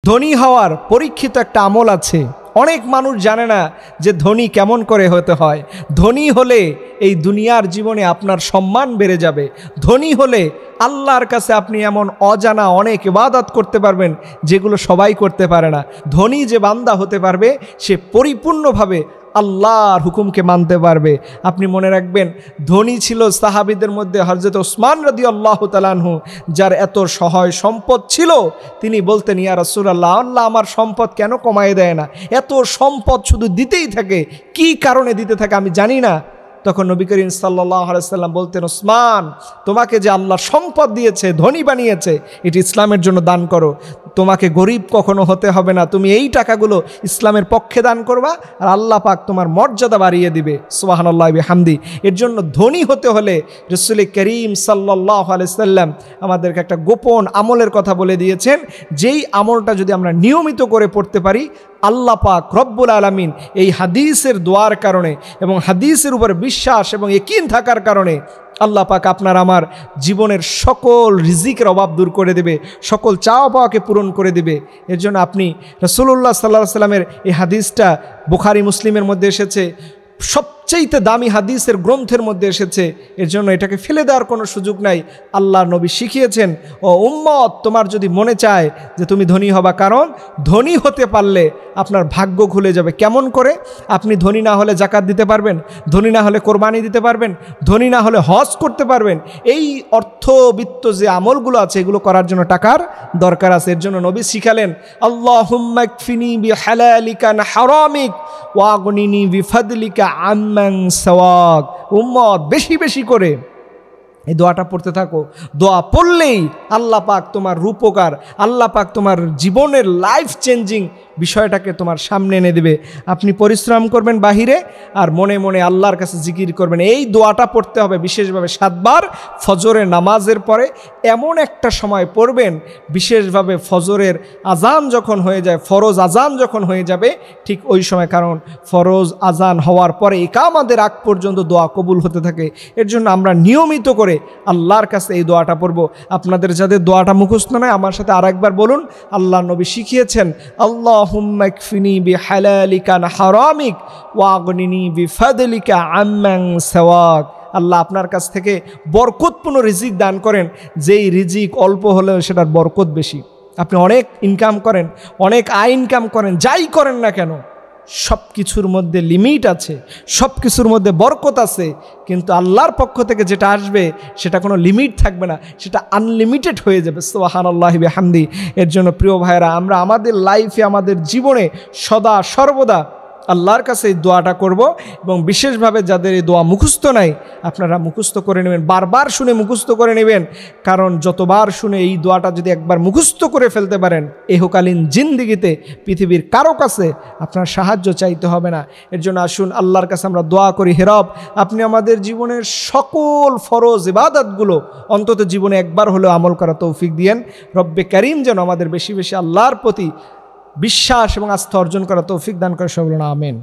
ধনী হওয়ার পরীক্ষিত একটা আমল আছে। অনেক মানুষ জানে না যে ধনী কেমন করে হতে হয়। ধনী হলে এই দুনিয়ার জীবনে আপনার সম্মান বেড়ে যাবে। ধনী হলে আল্লাহর কাছে আপনি এমন অজানা অনেক ইবাদত করতে পারবেন যেগুলো সবাই করতে পারে না। ধনী যে বান্দা হতে পারবে সে পরিপূর্ণভাবে আল্লাহর হুকুমকে মানতে পারবে। আপনি মনে রাখবেন, ধনী ছিল সাহাবীদের মধ্যে হযরত ওসমান রাদিয়াল্লাহু তাআলা আনহু, যার এত সহায় সম্পদ ছিল। তিনি বলতেন, ইয়া রাসূলুল্লাহ, আল্লাহ আমার সম্পদ কেন কমায় দেয় না? এত সম্পদ শুধু দিতেই থাকে, কি কারণে দিতে থাকে আমি জানি না। তখন নবী করিম সাল্লাল্লাহু আলাইহি ওয়াসাল্লাম বলতেন, ওসমান, তোমাকে যে আল্লাহ সম্পদ দিয়েছে, ধনী বানিয়েছে, এটি ইসলামের জন্য দান করো। তোমাকে গরিব কখনো হতে হবে না। তুমি এই টাকাগুলো ইসলামের পক্ষে দান করবা, আর আল্লাহ পাক তোমার মর্যাদা বাড়িয়ে দিবে। সুবহানাল্লাহি বিহামদি। এর জন্য ধনী হতে হলে রাসূল করিম সাল্লাল্লাহু আলাইহি ওয়াসাল্লাম আমাদেরকে একটা গোপন আমলের কথা বলে দিয়েছেন, যেই আমলটা যদি আমরা নিয়মিত করে পড়তে পারি, আল্লাহ পাক রব্বুল আলামিন এই হাদিসের দোয়ার কারণে এবং হাদিসের উপরে বিশ্বাস এবং ইয়াকিন থাকার কারণে আল্লাহ পাক আপনার আমার জীবনের সকল রিজিকের অভাব দূর করে দেবে, সকল চাওয়া পাওয়াকে পূরণ করে দেবে। এর জন্য আপনি রাসূলুল্লাহ সাল্লাল্লাহু আলাইহি ওয়াসাল্লামের এই হাদিসটা বুখারী মুসলিমের মধ্যে এসেছে, সবচেয়ে দামি হাদিসের গ্রন্থের মধ্যে এসেছে। এর জন্য এটাকে ফেলে দেওয়ার কোনো সুযোগ নাই। আল্লাহর নবী শিখিয়েছেন, ও উম্মত, তোমার যদি মনে চায় যে তুমি ধনী হবা, কারণ ধনী হতে পারলে আপনার ভাগ্য খুলে যাবে। কেমন করে? আপনি ধনী না হলে যাকাত দিতে পারবেন, ধনী না হলে কোরবানি দিতে পারবেন, ধনী না হলে হজ করতে পারবেন। এই অর্থবিত্ত যে আমলগুলো আছে, এগুলো করার জন্য টাকার দরকার আছে। এর জন্য নবী শিখালেন, আল্লাহুম্মা কফিনি বিহালালিকা আন হারামিক ওয়াগনিনি বিফাদলিকা আম্মান সাওয়াক। উম্মত, বেশি বেশি করে এই দোয়াটা পড়তে থাকো। দোয়া পড়লেই আল্লাহ পাক তোমার রূপকার, আল্লাহ পাক তোমার জীবনের লাইফ চেঞ্জিং বিষয়টাকে তোমার সামনে এনে দেবে। আপনি পরিশ্রম করবেন বাহিরে, আর মনে মনে আল্লাহর কাছে জিকির করবেন। এই দোয়াটা পড়তে হবে বিশেষভাবে 7 বার ফজরের নামাজের পরে। এমন একটা সময় পড়বেন, বিশেষভাবে ফজরের আজান যখন হয়ে যায়, ফরজ আজান যখন হয়ে যাবে, ঠিক ওই সময়। কারণ ফরজ আজান হওয়ার পরে ইকামাতের আগ পর্যন্ত দোয়া কবুল হতে থাকে। এর জন্য আমরা নিয়মিত করে আল্লাহর কাছে এই দোয়াটা পড়ব। আপনাদের যাদের দোয়াটা মুখস্থ নয়, আমার সাথে আরেকবার বলুন। আল্লাহ নবী শিখিয়েছেন, আল্লাহুম্মা কফিনি বিহালালিকা আন হারামিক ওয়াগনিনি বিফাদলিকা আম্মান সাওয়াক। আল্লাহ আপনার কাছ থেকে বরকতপূর্ণ রিজিক দান করেন, যেই রিজিক অল্প হলেও সেটার বরকত বেশি। আপনি অনেক ইনকাম করেন, অনেক আয় ইনকাম করেন, যাই করেন না কেন, সব কিছুর মধ্যে লিমিট আছে, সব কিছুর মধ্যে বরকত আছে। কিন্তু আল্লাহর পক্ষ থেকে যেটা আসবে সেটা কোনো লিমিট থাকবে না, সেটা আনলিমিটেড হয়ে যাবে। সুবহানাল্লাহি বিহামদি। এর জন্য প্রিয় ভাইরা, আমরা আমাদের লাইফে, আমাদের জীবনে সদা সর্বদা আল্লাহর কাছে এই দোয়াটা করব। এবং বিশেষভাবে যাদের এই দোয়া মুখস্থ নাই, আপনারা মুখস্থ করে নেবেন, বারবার শুনে মুখস্থ করে নেবেন। কারণ যতবার শুনে এই দোয়াটা যদি একবার মুখস্থ করে ফেলতে পারেন, ইহকালীন জিন্দেগিতে পৃথিবীর কারো কাছে আপনার সাহায্য চাইতে হবে না। এর জন্য আসুন আল্লাহর কাছে আমরা দোয়া করি, হে রব, আপনি আমাদের জীবনের সকল ফরজ ইবাদতগুলো অন্তত জীবনে একবার হলেও আমল করা তৌফিক দিয়েন। রব্বে কারীম যেন আমাদের বেশি বেশি আল্লাহর প্রতি বিশ্বাস এবং আস্থা অর্জন করা তৌফিক দান করে। সকলে আমিন।